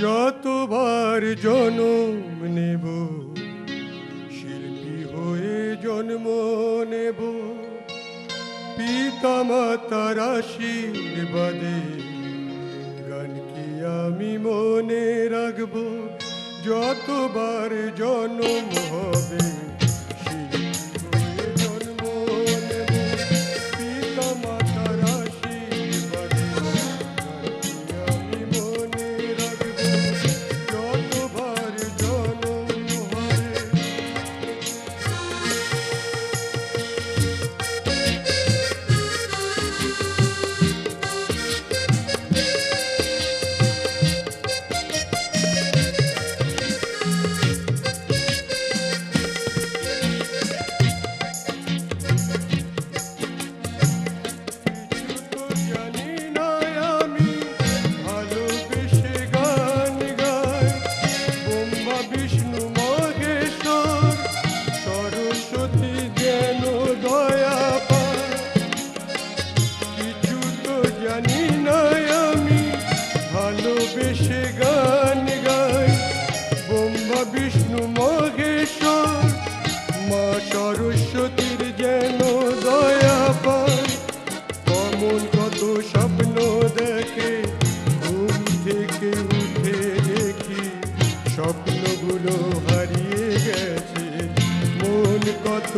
যতবার জন্ম নেব শিল্পী হয়ে জন্ম নেব, পিতা মাতার আশীর্বাদে গানকে আমি মনে রাখব। যতবার জন্ম হবে ভালোবেসে গান গাই, ব্রহ্মা বিষ্ণু মহেশ্বর মা সরস্বতীর যেন দয়া পায়। কমন কত স্বপ্ন দেখে ঘুম থেকে উঠে দেখি স্বপ্নগুলো হারিয়ে গেছে। মন কত